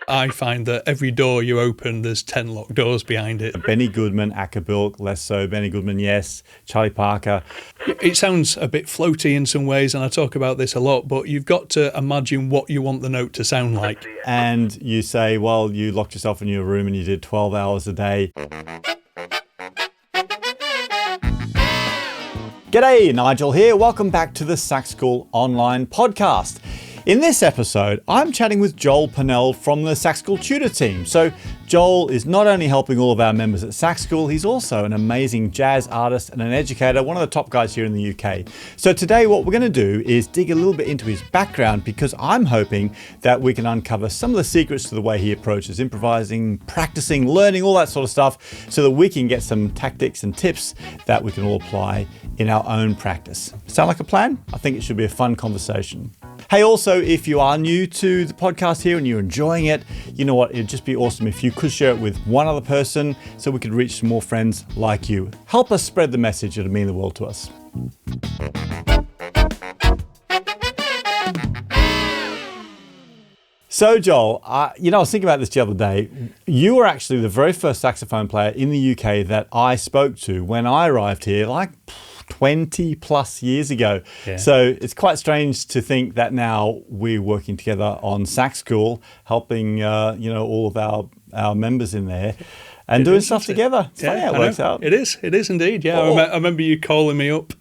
I find that every door you open, there's 10 locked doors behind it. Benny Goodman, Acker Bilk, less so. Benny Goodman, yes. Charlie Parker. It sounds a bit floaty in some ways, and I talk about this a lot, but you've got to imagine what you want the note to sound like. And you say, well, you locked yourself in your room and you did 12 hours a day. G'day, Nigel here. Welcome back to the Sax School Online Podcast. In this episode, I'm chatting with Joel Purnell from the Sax School Tutor team. So Joel is not only helping all of our members at Sax School, he's also an amazing jazz artist and an educator, one of the top guys here in the UK. So today what we're going to do is dig a little bit into his background, because I'm hoping that we can uncover some of the secrets to the way he approaches improvising, practicing, learning, all that sort of stuff, so that we can get some tactics and tips that we can all apply in our own practice. Sound like a plan? I think it should be a fun conversation. Hey, also, if you are new to the podcast here and you're enjoying it, you know what? It'd just be awesome if you could share it with one other person so we could reach some more friends like you. Help us spread the message. It'll mean the world to us. So, Joel, I was thinking about this the other day. You were actually the very first saxophone player in the UK that I spoke to when I arrived here, like 20 plus years ago. Yeah. So it's quite strange to think that now we're working together on Sax School, helping all of our members in there and doing stuff together. It's funny how it works out. It is indeed. Yeah, I remember you calling me up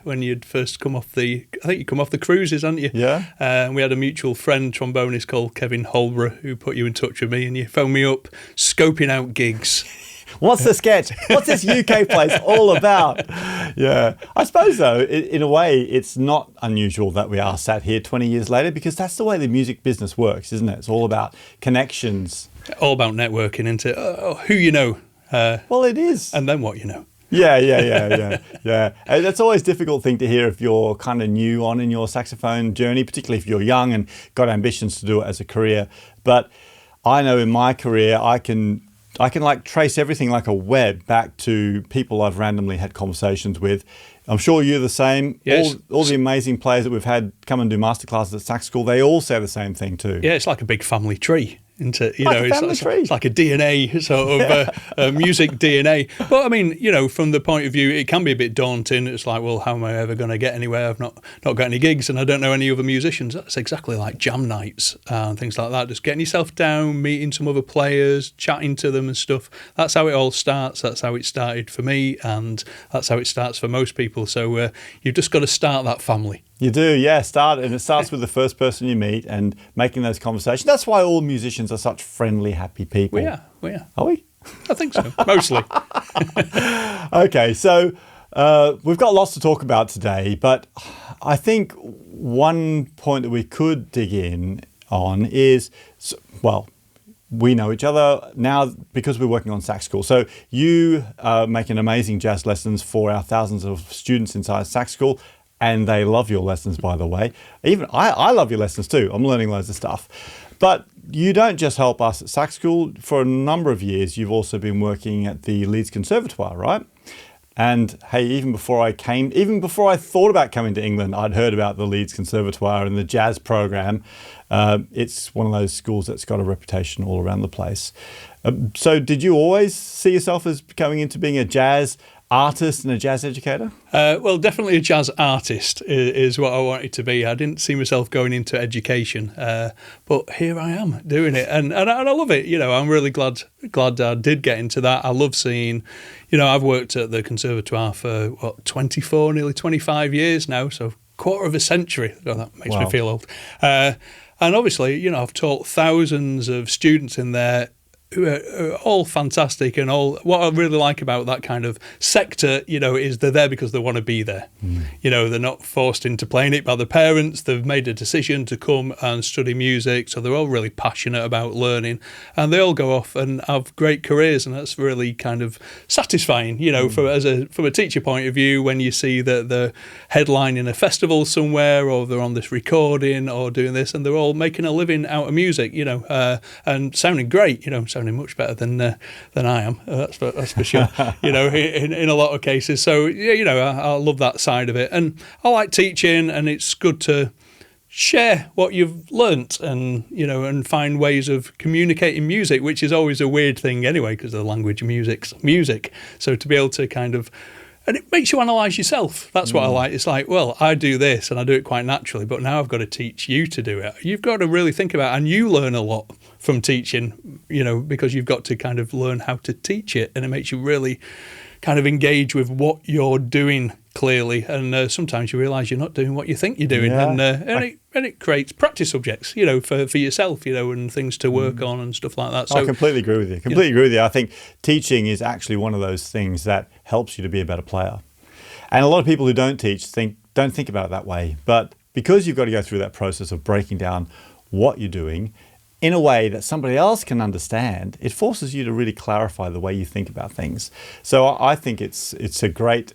when you'd first come off I think you come off the cruises, hadn't you? Yeah. And we had a mutual friend, trombonist called Kevin Holborough, who put you in touch with me, and you phoned me up scoping out gigs. What's the sketch? What's this UK place all about? Yeah. I suppose, though, in a way, it's not unusual that we are sat here 20 years later, because that's the way the music business works, isn't it? It's all about connections. All about networking, isn't it? Who you know. Well, it is. And then what you know. Yeah. And that's always a difficult thing to hear if you're kind of new on in your saxophone journey, particularly if you're young and got ambitions to do it as a career. But I know in my career, I can like trace everything like a web back to people I've randomly had conversations with. I'm sure you're the same. Yes. All the amazing players that we've had come and do masterclasses at Sax School, they all say the same thing too. Yeah, it's like a big family tree. It's like a DNA sort of music DNA. But I mean, from the point of view, it can be a bit daunting. It's like, well, how am I ever going to get anywhere? I've not got any gigs, and I don't know any other musicians. That's exactly like jam nights and things like that. Just getting yourself down, meeting some other players, chatting to them and stuff. That's how it all starts. That's how it started for me, and that's how it starts for most people. So you've just got to start that family. You do, yeah. It starts with the first person you meet and making those conversations. That's why all musicians are such friendly, happy people. We are. Are we? I think so, mostly. Okay, so we've got lots to talk about today, but I think one point that we could dig in on is, well, we know each other now because we're working on Sax School. So you are making amazing jazz lessons for our thousands of students inside Sax School. And they love your lessons, by the way. Even I love your lessons too. I'm learning loads of stuff. But you don't just help us at Sax School. For a number of years, you've also been working at the Leeds Conservatoire, right? And hey, even before I thought about coming to England, I'd heard about the Leeds Conservatoire and the jazz program. It's one of those schools that's got a reputation all around the place. So did you always see yourself as coming into being a jazz artist and a jazz educator? Well, definitely a jazz artist is what I wanted to be. I didn't see myself going into education, but here I am doing it, and I love it. I'm really glad I did get into that. I love seeing, I've worked at the Conservatoire for 24, nearly 25 years now, so quarter of a century. Oh, that makes me feel old. And obviously, I've taught thousands of students in there who are all fantastic, and all what I really like about that kind of sector, is they're there because they want to be there. They're not forced into playing it by the parents. They've made a decision to come and study music, so they're all really passionate about learning, and they all go off and have great careers, and that's really kind of satisfying, from a teacher point of view, when you see that they're headlining a festival somewhere, or they're on this recording or doing this, and they're all making a living out of music, and sounding great, sounding much better than I am. That's for sure. In a lot of cases. So I love that side of it, and I like teaching, and it's good to share what you've learnt and, and find ways of communicating music, which is always a weird thing anyway, because the language of music's music. So to be able to and it makes you analyse yourself. That's what I like. It's like, well, I do this and I do it quite naturally, but now I've got to teach you to do it. You've got to really think about it, and you learn a lot from teaching, because you've got to kind of learn how to teach it, and it makes you really kind of engage with what you're doing clearly, and sometimes you realise you're not doing what you think you're doing, and it creates practice subjects, for yourself, and things to work on and stuff like that. So I completely agree with you. Agree with you. I think teaching is actually one of those things that helps you to be a better player. And a lot of people who don't teach don't think about it that way. But because you've got to go through that process of breaking down what you're doing in a way that somebody else can understand, it forces you to really clarify the way you think about things. So I think it's a great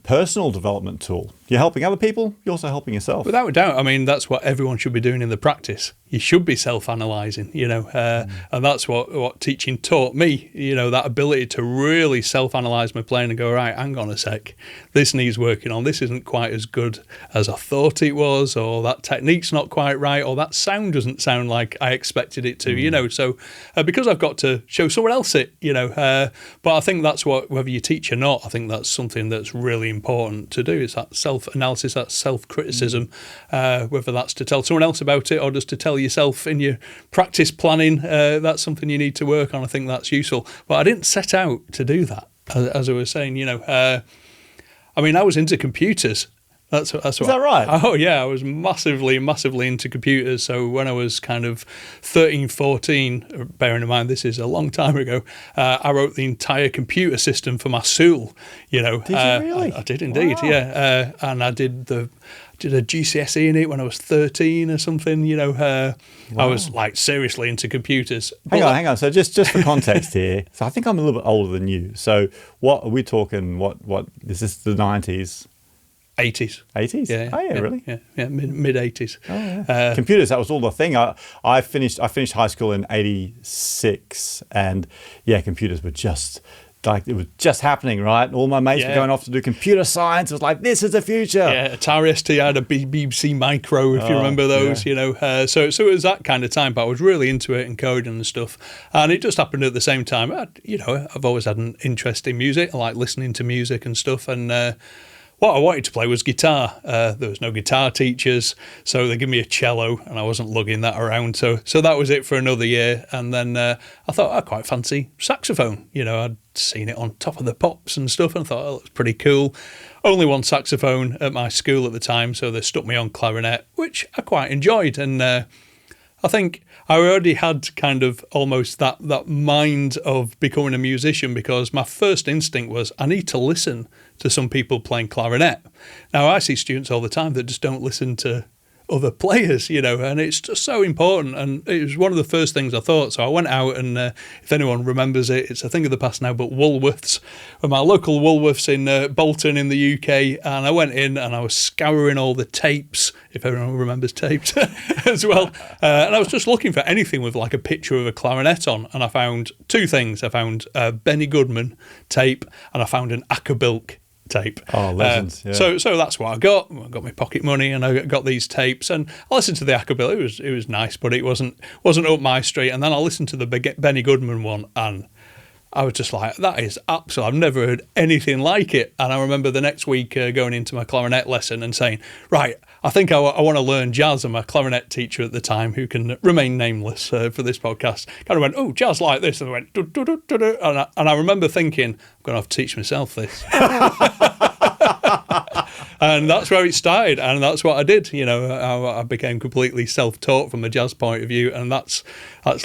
personal development tool. You're helping other people, you're also helping yourself. Without a doubt. I mean, that's what everyone should be doing in the practice. You should be self-analysing, and that's what teaching taught me, that ability to really self-analyse my playing and go, right, hang on a sec, this needs working on, this isn't quite as good as I thought it was, or that technique's not quite right, or that sound doesn't sound like I expected it to, so because I've got to show someone else it, but I think that's whether you teach or not, I think that's something that's really important to do, is that self-analysis, that self-criticism, whether that's to tell someone else about it or just to tell yourself in your practice planning, that's something you need to work on. I think that's useful. But I didn't set out to do that, as I was saying, I was into computers. Is that right? Oh, yeah, I was massively into computers. So when I was kind of 13, 14, bearing in mind this is a long time ago, I wrote the entire computer system for my school, Did you really? I did indeed, wow. yeah. And I did a GCSE in it when I was 13 or something, wow. I was like seriously into computers. Hang on. So just for context here, so I think I'm a little bit older than you. So what are we talking, what is this, the 90s? 80s. 80s? Yeah. Oh, yeah, really? Yeah, mid 80s. Oh, yeah. Computers, that was all the thing. I finished high school in 86, and computers were just like, it was just happening, right? All my mates were going off to do computer science. It was like, this is the future. Yeah, Atari ST had a BBC Micro, if you remember those, So it was that kind of time, but I was really into it and coding and stuff. And it just happened at the same time. I've always had an interest in music. I like listening to music and stuff, and what I wanted to play was guitar. There was no guitar teachers, so they gave me a cello, and I wasn't lugging that around. So that was it for another year. And then I thought, I quite fancy saxophone. I'd seen it on Top of the Pops and stuff, and I thought, that's pretty cool. Only one saxophone at my school at the time, so they stuck me on clarinet, which I quite enjoyed. And I think I already had kind of almost that mind of becoming a musician, because my first instinct was, I need to listen to some people playing clarinet. Now, I see students all the time that just don't listen to other players, and it's just so important. And it was one of the first things I thought. So I went out, and if anyone remembers it, it's a thing of the past now, but Woolworths, my local Woolworths in Bolton in the UK, and I went in and I was scouring all the tapes, if everyone remembers tapes as well. And I was just looking for anything with like a picture of a clarinet on, and I found two things. I found a Benny Goodman tape, and I found an Acapulco tape. Oh, legends. Yeah. So that's what I got. I got my pocket money, and I got these tapes, and I listened to the Acapulco. It was nice, but it wasn't up my street. And then I listened to the Benny Goodman one, and I was just like, that is absolute. I've never heard anything like it. And I remember the next week going into my clarinet lesson and saying, right, I think I want to learn jazz. And my clarinet teacher at the time, who can remain nameless for this podcast, kind of went, oh, jazz like this. And I went, do. And I remember thinking, I'm going to have to teach myself this. And that's where it started, and that's what I did. I became completely self-taught from a jazz point of view, and that's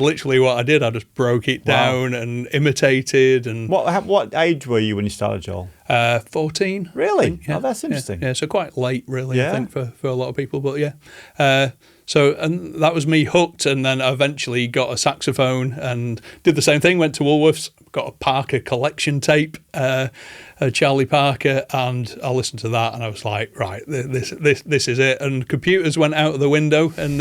literally what I did. I just broke it down and imitated. And what age were you when you started, Joel? 14. Really? Yeah. Oh, that's interesting. Yeah, so quite late, really, I think, for a lot of people. But yeah. And that was me hooked, and then I eventually got a saxophone and did the same thing, went to Woolworths, got a Parker collection tape, Charlie Parker, and I listened to that, and I was like, right, this is it. And computers went out of the window, and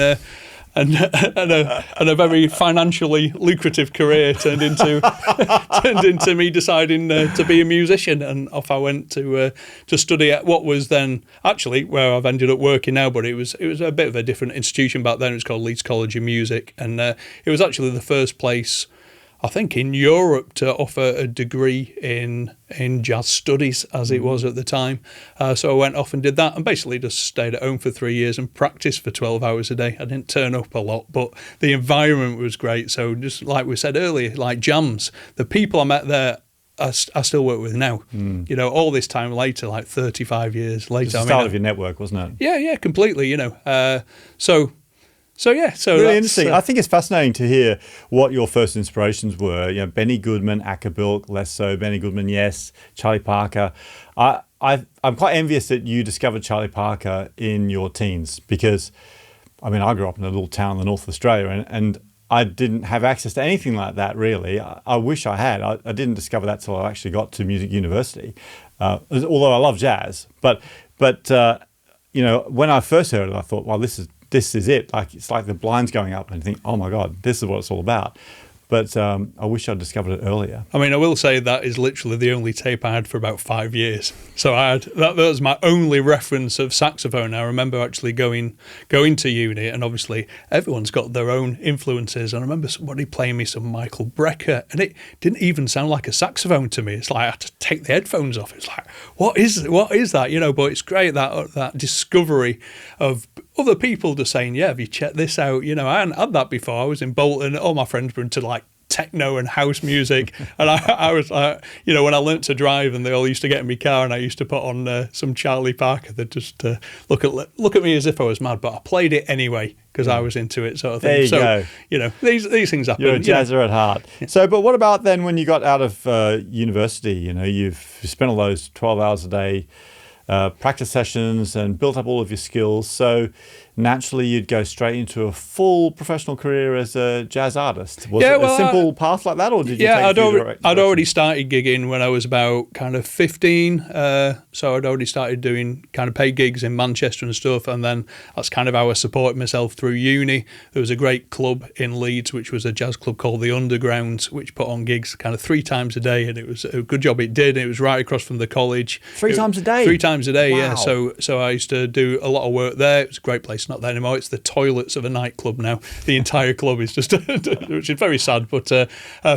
and a very financially lucrative career turned into me deciding to be a musician, and off I went to study at what was then actually where I've ended up working now, but it was a bit of a different institution back then. It was called Leeds College of Music, and it was actually the first place, I think, in Europe to offer a degree in jazz studies, as it was at the time. So I went off and did that, and basically just stayed at home for 3 years and practiced for 12 hours a day. I didn't turn up a lot, but the environment was great. So just like we said earlier, like jams, the people I met there, I still work with now. You know, all this time later, like 35 years later. It's the start of your network, wasn't it? Yeah, completely. You know, So really interesting. I think it's fascinating to hear what your first inspirations were. You know, Benny Goodman, Acapulco, less so. Benny Goodman, yes. Charlie Parker. I'm quite envious that you discovered Charlie Parker in your teens, because, I mean, I grew up in a little town in the north of Australia, and I didn't have access to anything like that, really. I wish I had. I didn't discover that till I actually got to music university, although I love jazz. But you know, when I first heard it, I thought, well, this is it. Like, it's like the blinds going up, and you think, oh my God, this is what it's all about. But I wish I'd discovered it earlier. I mean, I will say that is literally the only tape I had for about 5 years. So that was my only reference of saxophone. I remember actually going to uni, and obviously everyone's got their own influences. And I remember somebody playing me some Michael Brecker, and it didn't even sound like a saxophone to me. It's like I had to take the headphones off. It's like, what is that? You know, but it's great that discovery of other people just saying, yeah, have you checked this out? You know, I hadn't had that before. I was in Bolton. All my friends were into like techno and house music. And I was like, you know, when I learnt to drive and they all used to get in my car and I used to put on some Charlie Parker, they'd just look at me as if I was mad. But I played it anyway because I was into it, sort of thing. There you go. You know, these things happen. You're a jazzer at heart. Yeah. So, but what about then when you got out of university? You know, you've spent all those 12 hours a day practice sessions and built up all of your skills. So naturally you'd go straight into a full professional career as a jazz artist. Was it a simple path like that, or did you take I'd already started gigging when I was about kind of 15. So I'd already started doing kind of paid gigs in Manchester and stuff, and then that's kind of how I supported myself through uni. There was a great club in Leeds, which was a jazz club called the Underground, which put on gigs kind of 3 times a day, and it was a good job it did. It was right across from the college. 3 times a day? 3 times a day, wow. Yeah. So I used to do a lot of work there. It was a great place. Not there anymore. It's the toilets of a nightclub now. The entire club is just, which is very sad, but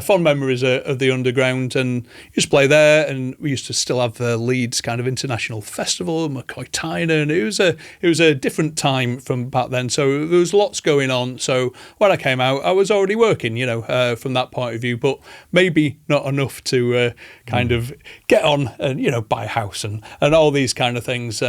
fond memories of the Underground. And used to play there, and we used to still have the Leeds kind of International Festival, McCoy Tyner, and it was a different time from back then. So there was lots going on. So when I came out, I was already working, you know, from that point of view, but maybe not enough to kind of get on and, you know, buy a house and all these kind of things.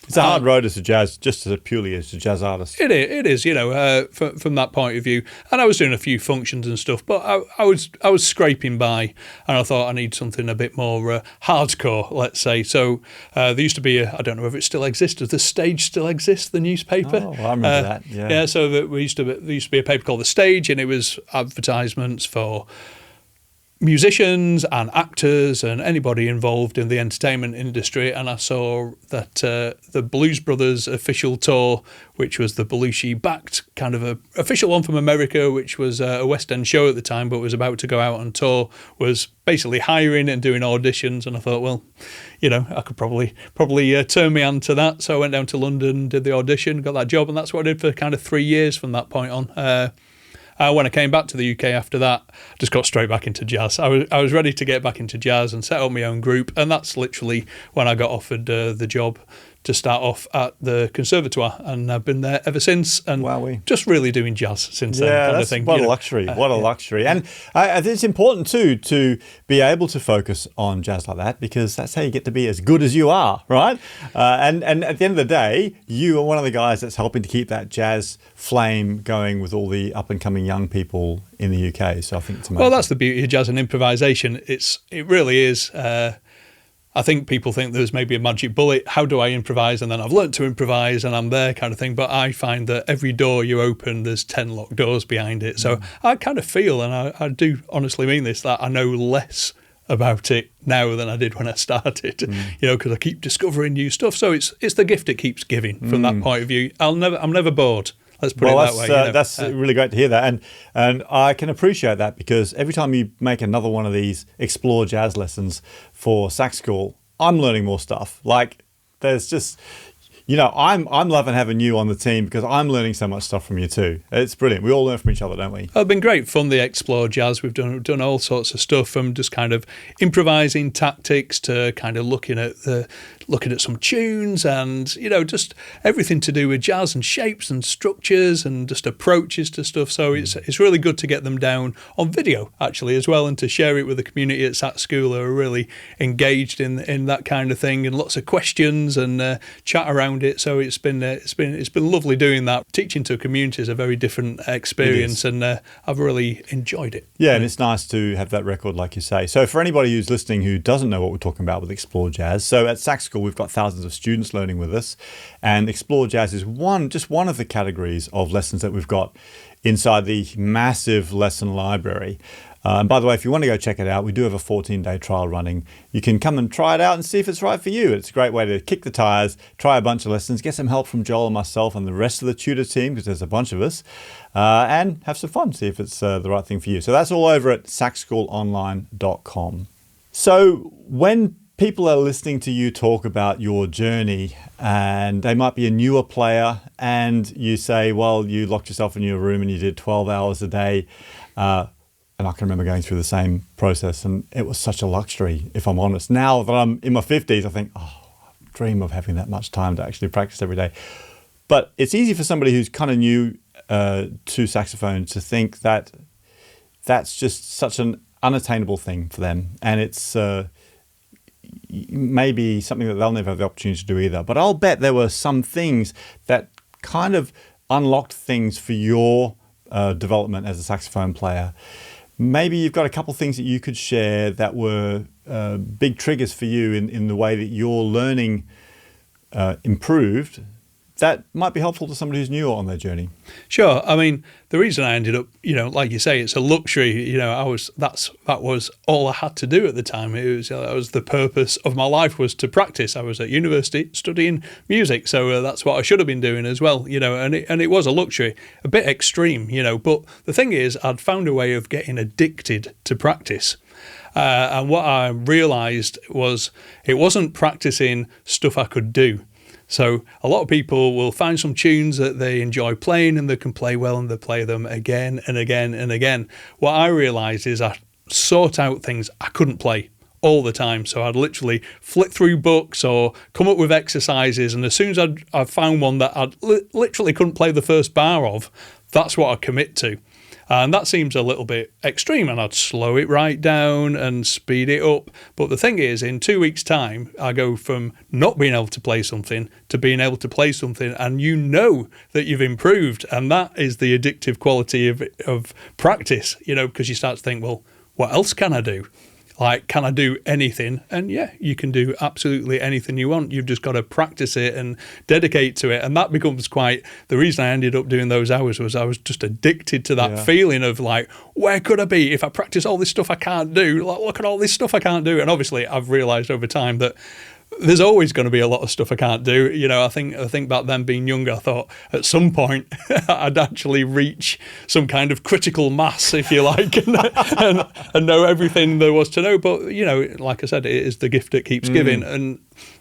It's a hard road as a jazz, just as purely as a jazz artist. It is, you know, from that point of view. And I was doing a few functions and stuff, but I was scraping by, and I thought I need something a bit more hardcore, let's say. So there used to be I don't know if it still exists. Does The Stage still exist? The newspaper? Oh, I remember that. Yeah. Yeah. So there used to be a paper called The Stage, and it was advertisements for musicians and actors and anybody involved in the entertainment industry. And I saw that the Blues Brothers official tour, which was the Belushi-backed kind of a official one from America, which was a West End show at the time, but was about to go out on tour, was basically hiring and doing auditions. And I thought, well, you know, I could probably turn me on to that. So I went down to London, did the audition, got that job, and that's what I did for kind of 3 years from that point on. When I came back to the UK after that, I just got straight back into jazz. I was ready to get back into jazz and set up my own group, and that's literally when I got offered the job to start off at the Conservatoire, and I've been there ever since, and just really doing jazz since then. Kind of thing. What a luxury! What a luxury! And I think it's important too to be able to focus on jazz like that, because that's how you get to be as good as you are, right? And at the end of the day, you are one of the guys that's helping to keep that jazz flame going with all the up and coming young people in the UK. So I think it's amazing. Well, that's the beauty of jazz and improvisation. It really is. I think people think there's maybe a magic bullet. How do I improvise? And then I've learned to improvise and I'm there, kind of thing. But I find that every door you open, there's 10 locked doors behind it. So I kind of feel, and I do honestly mean this, that I know less about it now than I did when I started, you know, because I keep discovering new stuff. So it's the gift it keeps giving from that point of view. I'm never bored. Let's put it that way. That's really great to hear that, and I can appreciate that, because every time you make another one of these Explore Jazz lessons for Sax School, I'm learning more stuff. Like, there's just, I'm loving having you on the team, because I'm learning so much stuff from you too. It's brilliant. We all learn from each other, don't we? It's been great fun, the Explore Jazz. We've done all sorts of stuff, from just kind of improvising tactics to kind of looking at some tunes, and just everything to do with jazz and shapes and structures and just approaches to stuff. So it's really good to get them down on video actually as well, and to share it with the community at Sax School, who are really engaged in that kind of thing, and lots of questions and chat around it. So it's been lovely doing that. Teaching to a community is a very different experience, and I've really enjoyed it. Yeah, and it's nice to have that record, like you say. So for anybody who's listening who doesn't know what we're talking about with Explore Jazz, so at Sax School we've got thousands of students learning with us, and Explore Jazz is just one of the categories of lessons that we've got inside the massive lesson library. And by the way, if you want to go check it out, we do have a 14-day trial running. You can come and try it out and see if it's right for you. It's a great way to kick the tires, try a bunch of lessons, get some help from Joel and myself and the rest of the tutor team, because there's a bunch of us, and have some fun, see if it's the right thing for you. So that's all over at saxschoolonline.com. So when people are listening to you talk about your journey, and they might be a newer player, and you say, well, you locked yourself in your room and you did 12 hours a day, and I can remember going through the same process, and it was such a luxury, if I'm honest. Now that I'm in my 50s, I think, I dream of having that much time to actually practice every day. But it's easy for somebody who's kind of new to saxophone to think that that's just such an unattainable thing for them. And it's maybe something that they'll never have the opportunity to do either. But I'll bet there were some things that kind of unlocked things for your development as a saxophone player. Maybe you've got a couple of things that you could share that were big triggers for you in the way that your learning improved, that might be helpful to somebody who's new on their journey. Sure. I mean, the reason I ended up, like you say, it's a luxury. That was all I had to do at the time. That was the purpose of my life, was to practice. I was at university studying music, so that's what I should have been doing as well. And it was a luxury, a bit extreme, But the thing is, I'd found a way of getting addicted to practice. And what I realised was it wasn't practicing stuff I could do. So a lot of people will find some tunes that they enjoy playing and they can play well, and they play them again and again and again. What I realised is I sought out things I couldn't play all the time. So I'd literally flick through books or come up with exercises, and as soon as I found one that I literally couldn't play the first bar of, that's what I'd commit to. And that seems a little bit extreme, and I'd slow it right down and speed it up. But the thing is, in 2 weeks' time, I go from not being able to play something to being able to play something, and that you've improved. And that is the addictive quality of practice, because you start to think, well, what else can I do? Like, can I do anything? And yeah, you can do absolutely anything you want. You've just got to practice it and dedicate to it. And that becomes the reason I ended up doing those hours was I was just addicted to that feeling of like, where could I be if I practice all this stuff I can't do? Like, look at all this stuff I can't do. And obviously I've realised over time that there's always going to be a lot of stuff I can't do. I think back then, being younger, I thought at some point I'd actually reach some kind of critical mass, if you like, and know everything there was to know. But, like I said, it is the gift that keeps giving. And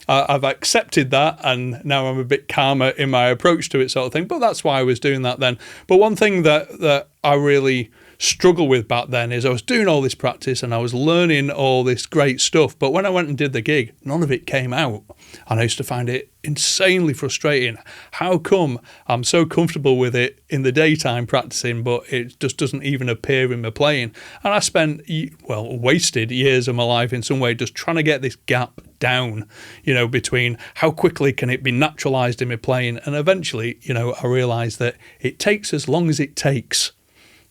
I've accepted that, and now I'm a bit calmer in my approach to it, sort of thing. But that's why I was doing that then. But one thing that I really struggle with back then is I was doing all this practice and I was learning all this great stuff, but when I went and did the gig, none of it came out, and I used to find it insanely frustrating. How come I'm so comfortable with it in the daytime practicing, but it just doesn't even appear in my playing? And I spent, wasted years of my life in some way just trying to get this gap down, between how quickly can it be naturalized in my playing. And eventually, I realized that it takes as long as it takes.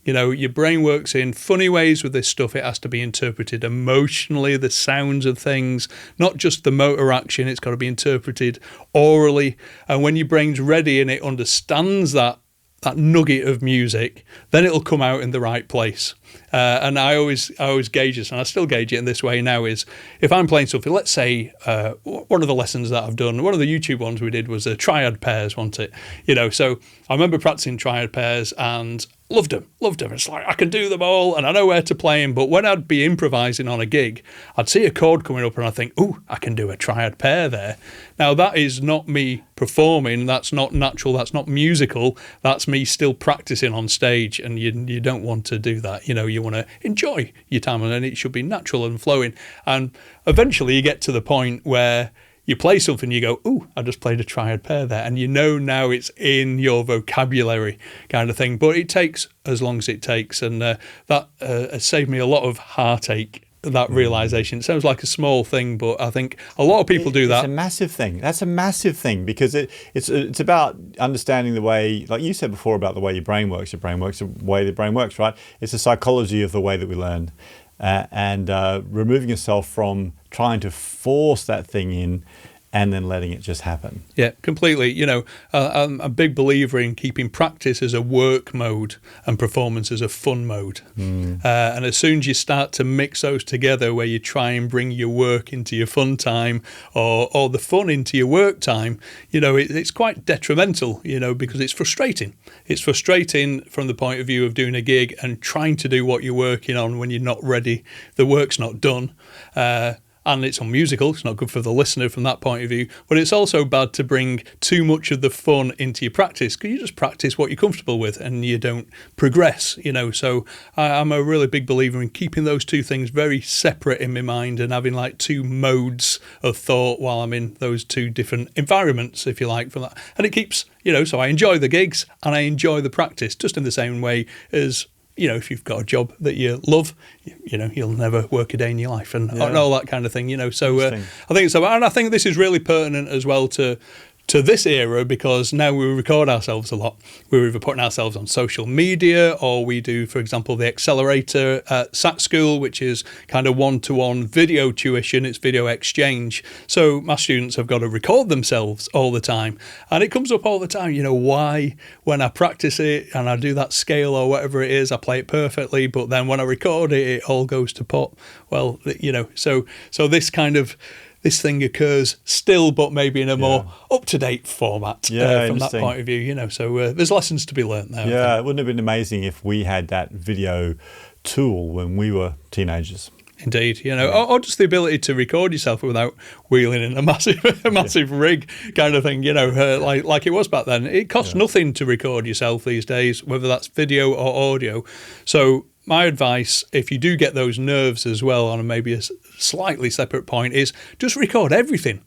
Your brain works in funny ways with this stuff. It has to be interpreted emotionally, the sounds of things, not just the motor action. It's got to be interpreted orally. And when your brain's ready and it understands that that nugget of music, then it'll come out in the right place. And I always gauge this, and I still gauge it in this way now, is if I'm playing something, let's say one of the lessons that I've done, one of the YouTube ones we did was a Triad Pairs, wasn't it? So I remember practicing Triad Pairs and loved them. It's like I can do them all and I know where to play them. But when I'd be improvising on a gig, I'd see a chord coming up and I think, oh, I can do a triad pair there. Now, that is not me performing. That's not natural. That's not musical. That's me still practicing on stage. And you don't want to do that. You want to enjoy your time, and then it should be natural and flowing. And eventually you get to the point where you play something, you go, ooh, I just played a triad pair there. And now it's in your vocabulary kind of thing. But it takes as long as it takes. And that has saved me a lot of heartache, that realisation. It sounds like a small thing, but I think a lot of people do that. It's a massive thing. That's a massive thing, because it's about understanding the way, like you said before, about the way your brain works. Your brain works the way the brain works, right? It's the psychology of the way that we learn. And removing yourself from trying to force that thing in and then letting it just happen. Yeah, completely. I'm a big believer in keeping practice as a work mode and performance as a fun mode. And as soon as you start to mix those together, where you try and bring your work into your fun time or the fun into your work time, it's quite detrimental, because it's frustrating. It's frustrating from the point of view of doing a gig and trying to do what you're working on when you're not ready. The work's not done. And it's unmusical. It's not good for the listener from that point of view. But it's also bad to bring too much of the fun into your practice, because you just practice what you're comfortable with and you don't progress, So I'm a really big believer in keeping those two things very separate in my mind and having like two modes of thought while I'm in those two different environments, if you like, from that. And it keeps, so I enjoy the gigs and I enjoy the practice, just in the same way as, if you've got a job that you love, you'll never work a day in your life and all that kind of thing, So I think so. And I think this is really pertinent as well to this era, because now we record ourselves a lot. We're either putting ourselves on social media, or we do, for example, the Accelerator at Sax School, which is kind of one-to-one video tuition. It's video exchange. So my students have got to record themselves all the time. And it comes up all the time, why when I practice it and I do that scale or whatever it is, I play it perfectly, but then when I record it, it all goes to pot. Well, so this thing occurs still, but maybe in a more up-to-date format from that point of view, So there's lessons to be learnt there. Yeah, it wouldn't have been amazing if we had that video tool when we were teenagers. Indeed, or just the ability to record yourself without wheeling in a massive rig kind of thing, like it was back then. It costs nothing to record yourself these days, whether that's video or audio. So my advice, if you do get those nerves as well on maybe a slightly separate point, is just record everything.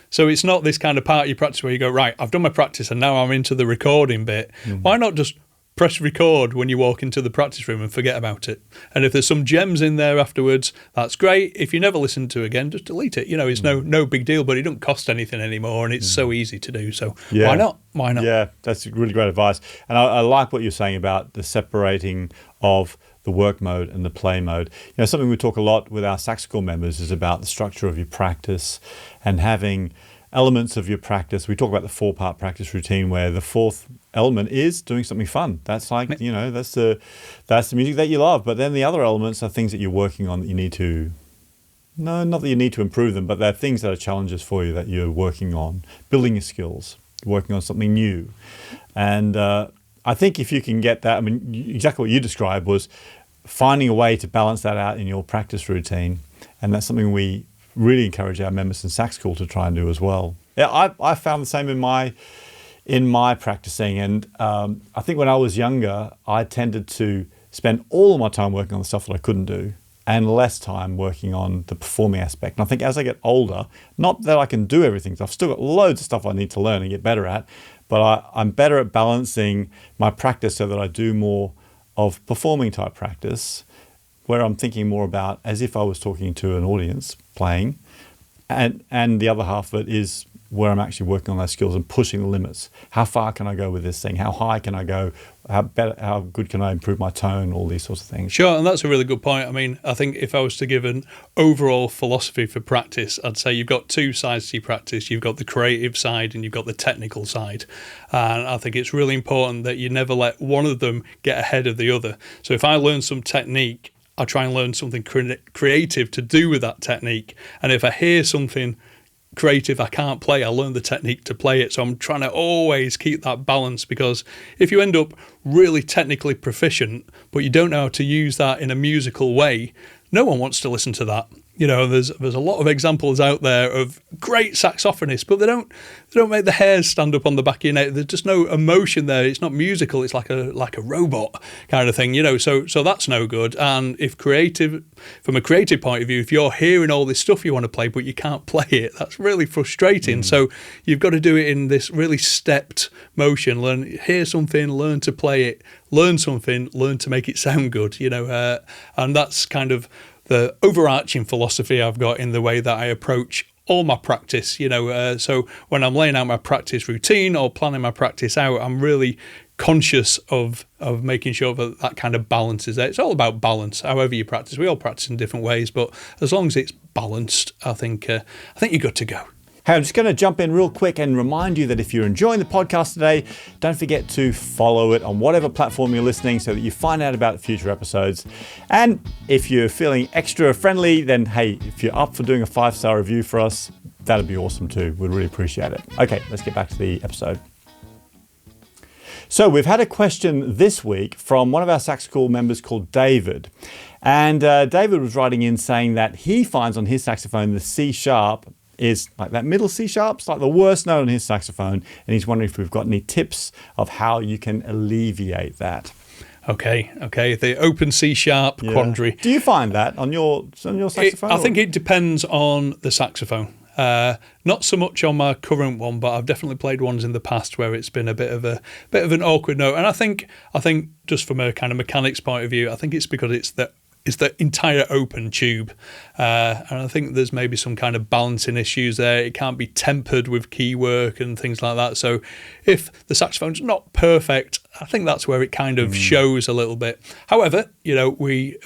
So it's not this kind of part of your practice where you go, right, I've done my practice and now I'm into the recording bit. Why not just press record when you walk into the practice room and forget about it? And if there's some gems in there afterwards, that's great. If you never listen to it again, just delete it. It's no big deal, but it doesn't cost anything anymore, and it's so easy to do. So why not? Yeah, that's really great advice. And I like what you're saying about the separating of the work mode and the play mode. Something we talk a lot with our Sax School members is about the structure of your practice and having elements of your practice. We talk about the 4-part practice routine, where the fourth element is doing something fun. That's like, that's the music that you love. But then the other elements are things that you're working on that you need to, not that you need to improve them, but they're things that are challenges for you that you're working on, building your skills, working on something new. And I think if you can get that, exactly what you described was finding a way to balance that out in your practice routine. And that's something we really encourage our members in Sax School to try and do as well. Yeah, I found the same in my practicing. And I think when I was younger, I tended to spend all of my time working on the stuff that I couldn't do and less time working on the performing aspect. And I think as I get older, not that I can do everything, I've still got loads of stuff I need to learn and get better at, but I'm better at balancing my practice so that I do more of performing type practice, where I'm thinking more about as if I was talking to an audience playing, and the other half of it is where I'm actually working on those skills and pushing the limits. How far can I go with this thing? How high can I go? How good can I improve my tone? All these sorts of things. Sure, and that's a really good point. I mean, I think if I was to give an overall philosophy for practice, I'd say you've got two sides to your practice. You've got the creative side and you've got the technical side. And I think it's really important that you never let one of them get ahead of the other. So if I learn some technique, I try and learn something creative to do with that technique. And if I hear something creative I can't play, I learn the technique to play it. So I'm trying to always keep that balance, because if you end up really technically proficient but you don't know how to use that in a musical way, no one wants to listen to that. You know, there's a lot of examples out there of great saxophonists, but they don't make the hairs stand up on the back of your neck. There's just no emotion there. It's not musical. It's like a robot kind of thing. You know, so that's no good. And from a creative point of view, if you're hearing all this stuff you want to play but you can't play it, that's really frustrating. So you've got to do it in this really stepped motion. Hear something, learn to play it. Learn something, learn to make it sound good. You know, and that's kind of the overarching philosophy I've got in the way that I approach all my practice, you know. So when I'm laying out my practice routine or planning my practice out, I'm really conscious of making sure that kind of balance is there. It's all about balance, however you practice. We all practice in different ways, but as long as it's balanced, I think you're good to go. Hey, I'm just going to jump in real quick and remind you that if you're enjoying the podcast today, don't forget to follow it on whatever platform you're listening so that you find out about future episodes. And if you're feeling extra friendly, then hey, if you're up for doing a 5-star review for us, that'd be awesome too. We'd really appreciate it. Okay, let's get back to the episode. So we've had a question this week from one of our Sax School members called David. And David was writing in saying that he finds on his saxophone the C sharp is like that middle C sharp. It's like the worst note on his saxophone, and he's wondering if we've got any tips of how you can alleviate that. Okay, the open C sharp quandary. Do you find that on your saxophone? I think it depends on the saxophone. Not so much on my current one, but I've definitely played ones in the past where it's been a bit of an awkward note. And I think just from a kind of mechanics point of view, I think it's because it's the entire open tube. And I think there's maybe some kind of balancing issues there. It can't be tempered with key work and things like that. So if the saxophone's not perfect, I think that's where it kind of shows a little bit. However, you know, we've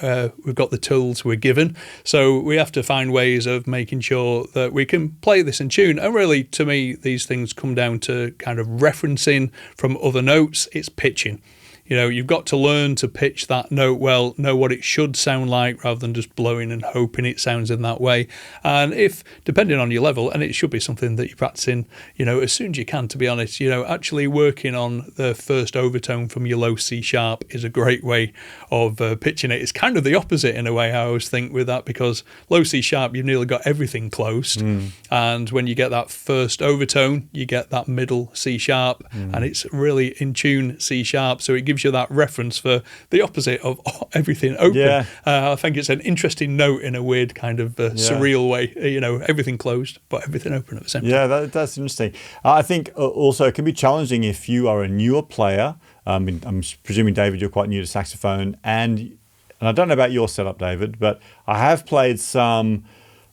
got the tools we're given, so we have to find ways of making sure that we can play this in tune. And really, to me, these things come down to kind of referencing from other notes. It's pitching. You know, you've got to learn to pitch that note well, know what it should sound like rather than just blowing and hoping it sounds in that way. And if, depending on your level, and it should be something that you're practicing, you know, as soon as you can, to be honest, you know, actually working on the first overtone from your low C sharp is a great way of pitching it. It's kind of the opposite in a way, I always think, with that, because low C sharp, you've nearly got everything closed. And when you get that first overtone, you get that middle C sharp, and it's really in tune C sharp. So it gives you that reference for the opposite of everything open. I think it's an interesting note in a weird kind of surreal way. You know, everything closed but everything open at the same time. Yeah, that's interesting. I think also it can be challenging if you are a newer player. I'm presuming, David, you're quite new to saxophone, and I don't know about your setup, David, but I have played some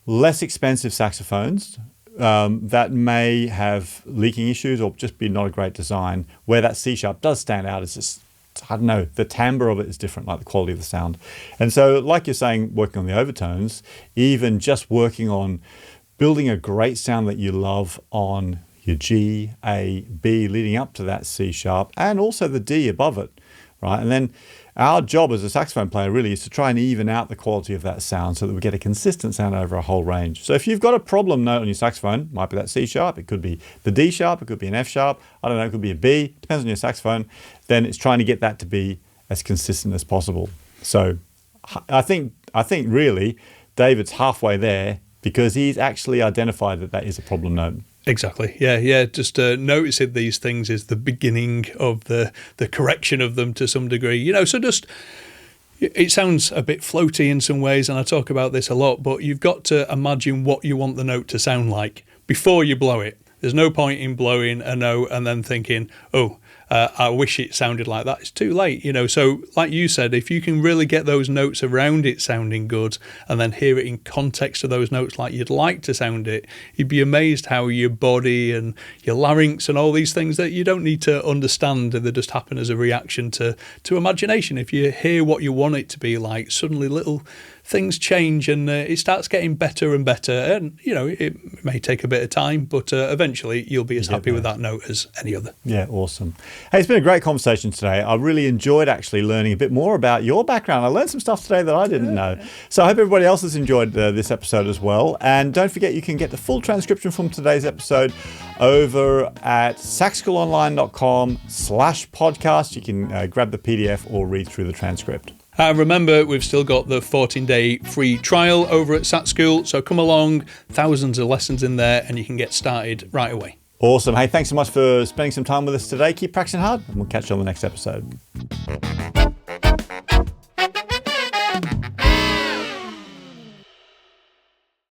less expensive saxophones that may have leaking issues or just be not a great design, where that C sharp does stand out. It's just, I don't know, the timbre of it is different, like the quality of the sound. And so, like you're saying, working on the overtones, even just working on building a great sound that you love on your G, A, B leading up to that C sharp, and also the D above it, right? And then our job as a saxophone player really is to try and even out the quality of that sound so that we get a consistent sound over a whole range. So if you've got a problem note on your saxophone, might be that C sharp, it could be the D sharp, it could be an F sharp, I don't know, it could be a B, depends on your saxophone, then it's trying to get that to be as consistent as possible. So I think really David's halfway there because he's actually identified that is a problem note. Exactly. Yeah. Just noticing these things is the beginning of the correction of them to some degree. You know, so just, it sounds a bit floaty in some ways, and I talk about this a lot, but you've got to imagine what you want the note to sound like before you blow it. There's no point in blowing a note and then thinking, oh, I wish it sounded like that. It's too late, So like you said, if you can really get those notes around it sounding good and then hear it in context of those notes like you'd like to sound it, you'd be amazed how your body and your larynx and all these things that you don't need to understand, they just happen as a reaction to imagination. If you hear what you want it to be like, suddenly little things change and it starts getting better and better. And, it may take a bit of time, but eventually you'll be as happy with that note as any other. Yeah, awesome. Hey, it's been a great conversation today. I really enjoyed actually learning a bit more about your background. I learned some stuff today that I didn't know. So I hope everybody else has enjoyed this episode as well. And don't forget, you can get the full transcription from today's episode over at saxschoolonline.com/podcast. You can grab the PDF or read through the transcript. Remember, we've still got the 14-day free trial over at Sax School, so come along, thousands of lessons in there, and you can get started right away. Awesome. Hey, thanks so much for spending some time with us today. Keep practicing hard, and we'll catch you on the next episode.